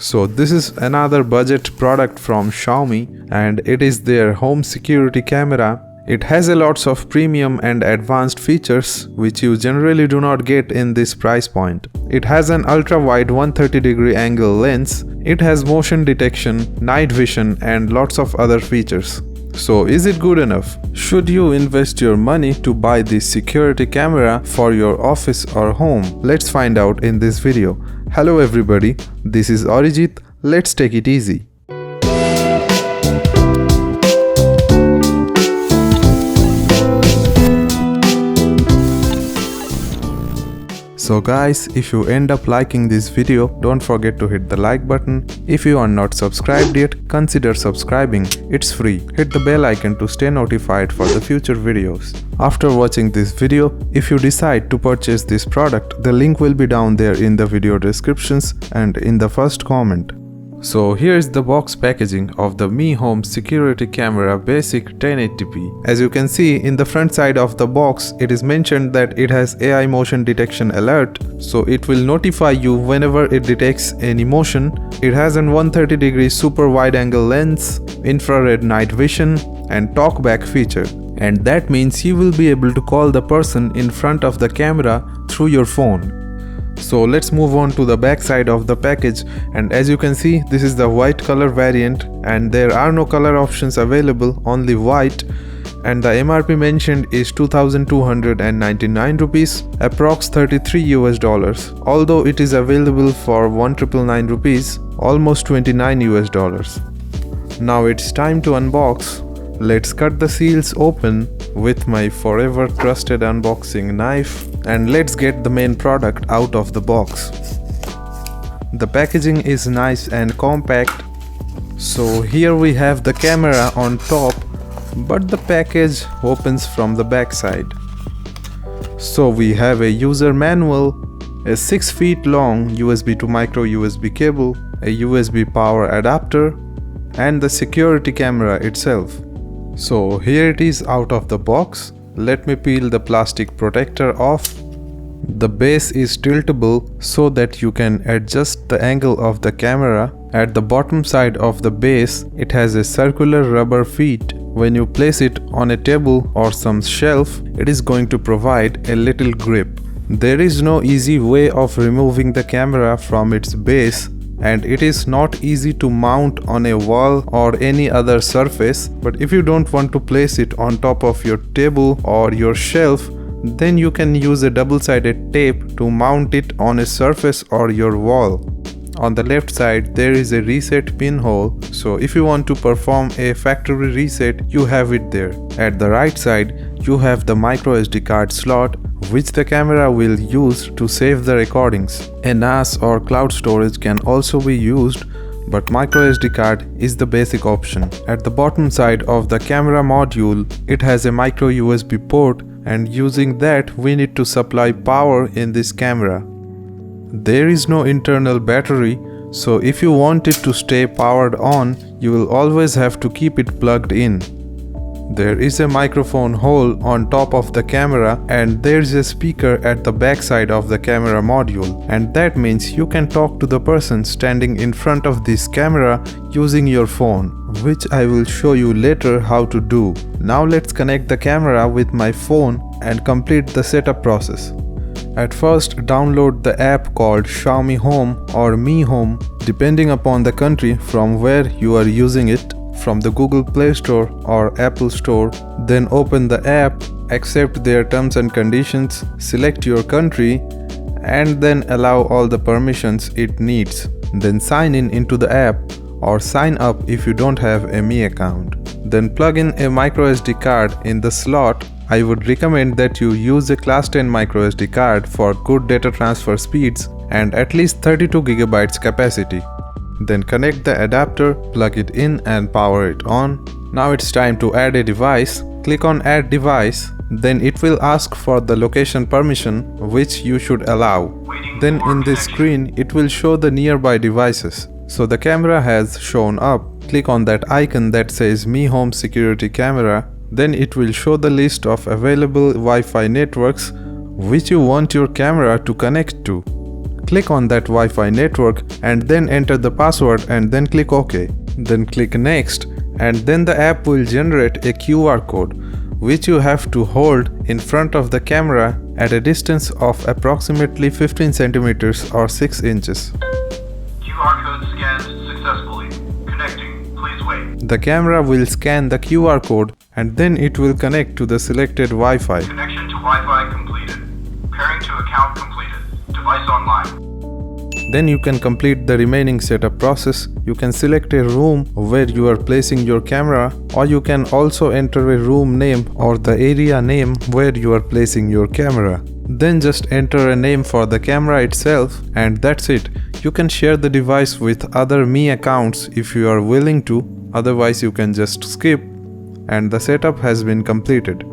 So this is another budget product from Xiaomi, and it is their home security camera. It has a lots of premium and advanced features which you generally do not get in this price point. It has an ultra-wide 130-degree angle lens. It has motion detection, night vision and lots of other features. So is it good enough? Should you invest your money to buy this security camera for your office or home? Let's find out in this video. Hello everybody, this is Arijit. Let's take it easy. So guys, if you end up liking this video, don't forget to hit the like button. If you are not subscribed yet, consider subscribing. It's free. Hit the bell icon to stay notified for the future videos. After watching this video, if you decide to purchase this product, the link will be down there in the video descriptions and in the first comment. So here is the box packaging of the Mi Home Security Camera Basic 1080p. As you can see in the front side of the box, it is mentioned that it has AI motion detection alert, so it will notify you whenever it detects any motion. It has an 130-degree super wide angle lens, infrared night vision and talkback feature. And that means you will be able to call the person in front of the camera through your phone. So let's move on to the back side of the package, and as you can see, this is the white color variant and there are no color options available, only white, and the MRP mentioned is 2,299 rupees, approx $33 although it is available for 1,999 rupees, almost $29. Now it's time to unbox. Let's cut the seals open with my forever trusted unboxing knife and let's get the main product out of the box. The packaging is nice and compact. So here we have the camera on top, but the package opens from the back side. So we have a user manual, a 6 feet long USB to micro USB cable, a USB power adapter and the security camera itself. So here it is out of the box. Let me peel the plastic protector off. The base is tiltable so that you can adjust the angle of the camera. At the bottom side of the base, it has a circular rubber feet. When you place it on a table or some shelf, it is going to provide a little grip. There is no easy way of removing the camera from its base, and it is not easy to mount on a wall or any other surface. But if you don't want to place it on top of your table or your shelf, then you can use a double-sided tape to mount it on a surface or your wall. On the left side there is a reset pinhole, so if you want to perform a factory reset, you have it there. At the right side you have the micro SD card slot, which the camera will use to save the recordings. A NAS or cloud storage can also be used, but micro SD card is the basic option. At the bottom side of the camera module, it has a micro USB port, and using that we need to supply power in this camera. There is no internal battery, so if you want it to stay powered on, you will always have to keep it plugged in. There is a microphone hole on top of the camera and there is a speaker at the back side of the camera module, and that means you can talk to the person standing in front of this camera using your phone, which I will show you later how to do. Now let's connect the camera with my phone and complete the setup process. At first, download the app called Xiaomi Home or Mi Home, depending upon the country from where you are using it, from the Google Play Store or Apple Store. Then open the app, accept their terms and conditions, select your country and then allow all the permissions it needs. Then sign in into the app or sign up if you don't have a Mi account. Then plug in a micro SD card in the slot. I would recommend that you use a class 10 micro SD card for good data transfer speeds and at least 32 GB capacity. Then connect the adapter, plug it in and power it on. Now it's time to add a device. Click on add device. Then it will ask for the location permission, which you should allow. Then in this screen it will show the nearby devices. So the camera has shown up. Click on that icon that says Mi Home Security Camera. Then it will show the list of available Wi-Fi networks which you want your camera to connect to. click on that Wi-Fi network and then enter the password and then click OK. Then click Next, and then the app will generate a QR code which you have to hold in front of the camera at a distance of approximately 15 centimeters or 6 inches. QR code scanned successfully. Connecting. Please wait. The camera will scan the QR code and then it will connect to the selected Wi-Fi. Connection to Wi-Fi completed. Pairing to account completed. Device online. Then you can complete the remaining setup process. You can select a room where you are placing your camera, or you can also enter a room name or the area name where you are placing your camera. Then just enter a name for the camera itself, and that's it. You can share the device with other Me accounts if you are willing to, otherwise you can just skip, and the setup has been completed.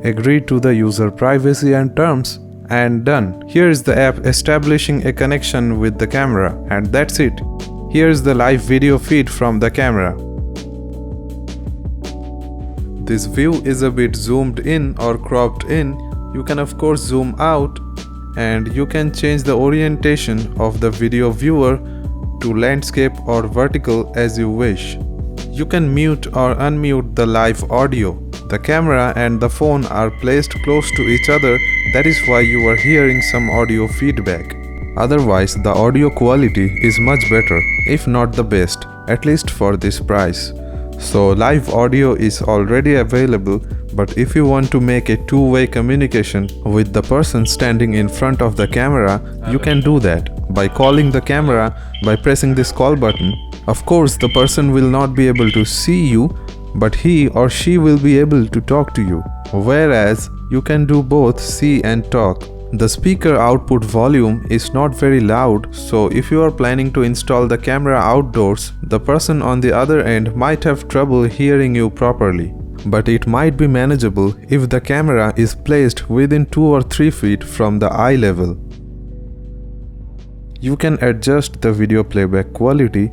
Agree to the user privacy and terms, and done. Here is the app establishing a connection with the camera, and that's it. Here is the live video feed from the camera. This view is a bit zoomed in or cropped in. You can of course zoom out, and you can change the orientation of the video viewer to landscape or vertical as you wish. You can mute or unmute the live audio. The camera and the phone are placed close to each other, that is why you are hearing some audio feedback. Otherwise, the audio quality is much better, if not the best, at least for this price. So live audio is already available, but if you want to make a two-way communication with the person standing in front of the camera, you can do that by calling the camera by pressing this call button. Of course, the person will not be able to see you, but he or she will be able to talk to you, whereas you can do both see and talk. The speaker output volume is not very loud, so if you are planning to install the camera outdoors, the person on the other end might have trouble hearing you properly. But it might be manageable if the camera is placed within 2 or 3 feet from the eye level. You can adjust the video playback quality.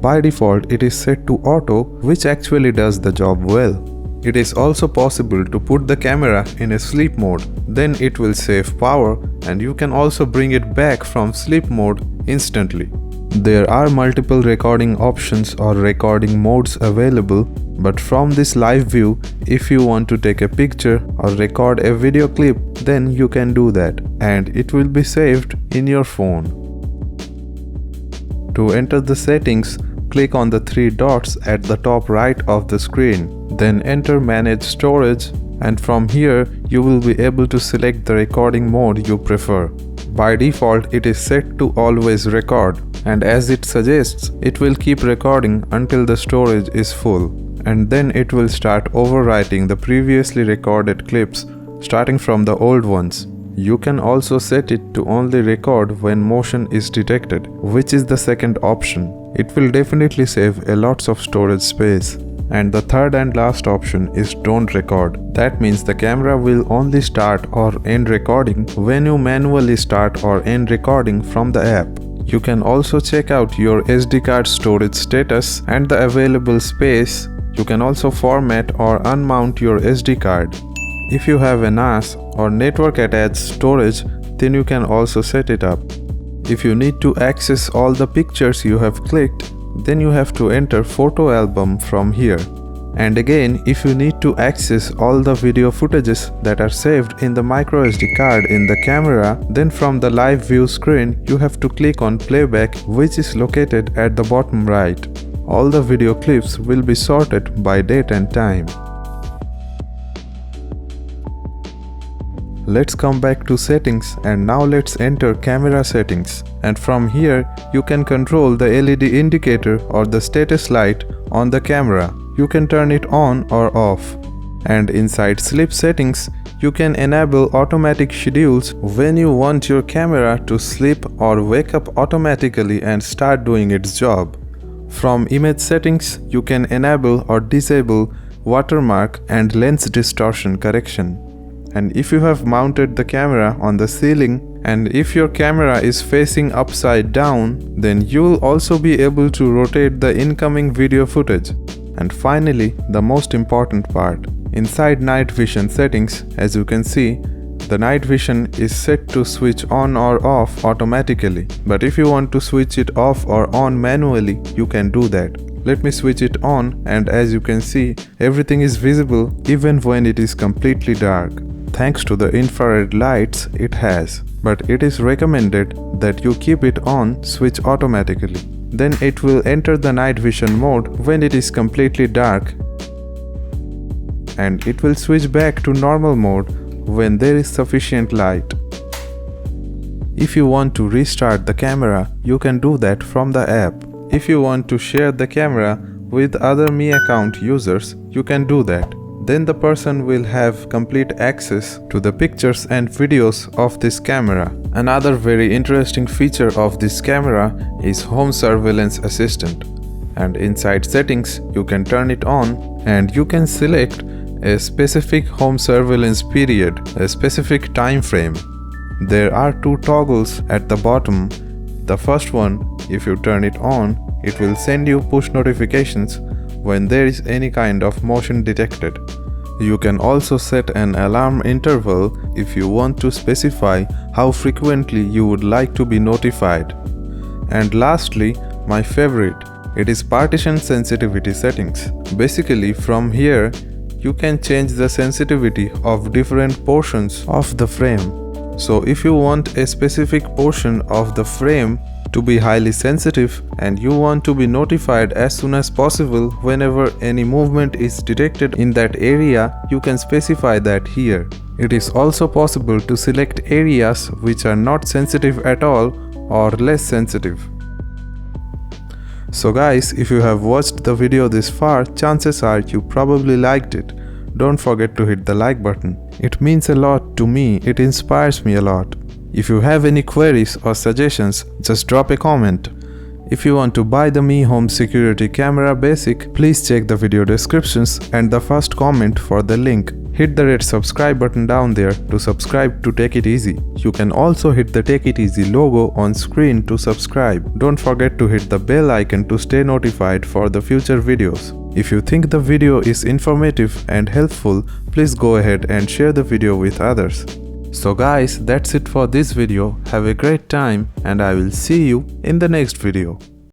By default, it is set to auto, which actually does the job well. It is also possible to put the camera in a sleep mode, then it will save power, and you can also bring it back from sleep mode instantly. There are multiple recording options or recording modes available, but from this live view, if you want to take a picture or record a video clip, then you can do that, and it will be saved in your phone. To enter the settings, click on the 3 dots at the top right of the screen. Then enter Manage Storage, and from here you will be able to select the recording mode you prefer. By default, it is set to always record, and as it suggests, it will keep recording until the storage is full, and then it will start overwriting the previously recorded clips starting from the old ones. You can also set it to only record when motion is detected, which is the second option. It will definitely save a lots of storage space. And the third and last option is don't record. That means the camera will only start or end recording when you manually start or end recording from the app. You can also check out your SD card storage status and the available space. You can also format or unmount your SD card. If you have a NAS or network attached storage, then you can also set it up. If you need to access all the pictures you have clicked, then you have to enter photo album from here. And again, if you need to access all the video footages that are saved in the microSD card in the camera, then from the live view screen, you have to click on Playback, which is located at the bottom right. All the video clips will be sorted by date and time. Let's come back to settings, and now let's enter camera settings, and from here you can control the LED indicator or the status light on the camera. You can turn it on or off. And inside sleep settings, you can enable automatic schedules when you want your camera to sleep or wake up automatically and start doing its job. From image settings, you can enable or disable watermark and lens distortion correction. And if you have mounted the camera on the ceiling, and if your camera is facing upside down, then you will also be able to rotate the incoming video footage. And finally, the most important part. Inside night vision settings, as you can see, the night vision is set to switch on or off automatically. But if you want to switch it off or on manually, you can do that. Let me switch it on, and as you can see, everything is visible even when it is completely dark, thanks to the infrared lights it has. But it is recommended that you keep it on switch automatically. Then it will enter the night vision mode when it is completely dark, and it will switch back to normal mode when there is sufficient light. If you want to restart the camera, you can do that from the app. If you want to share the camera with other Mi account users, you can do that. Then the person will have complete access to the pictures and videos of this camera. Another very interesting feature of this camera is Home Surveillance Assistant. And inside settings, you can turn it on and you can select a specific home surveillance period, a specific time frame. There are two toggles at the bottom. The first one, if you turn it on, it will send you push notifications when there is any kind of motion detected. You can also set an alarm interval if you want to specify how frequently you would like to be notified. And lastly, my favorite, it is partition sensitivity settings. Basically, from here, you can change the sensitivity of different portions of the frame. So if you want a specific portion of the frame to be highly sensitive and you want to be notified as soon as possible whenever any movement is detected in that area, you can specify that here. It is also possible to select areas which are not sensitive at all or less sensitive. So guys, if you have watched the video this far, chances are you probably liked it. Don't forget to hit the like button. It means a lot to me, it inspires me a lot. If you have any queries or suggestions, just drop a comment. If you want to buy the Mi Home Security Camera Basic, please check the video descriptions and the first comment for the link. Hit the red subscribe button down there to subscribe to Take It Easy. You can also hit the Take It Easy logo on screen to subscribe. Don't forget to hit the bell icon to stay notified for the future videos. If you think the video is informative and helpful, please go ahead and share the video with others. So guys, that's it for this video. Have a great time and I will see you in the next video.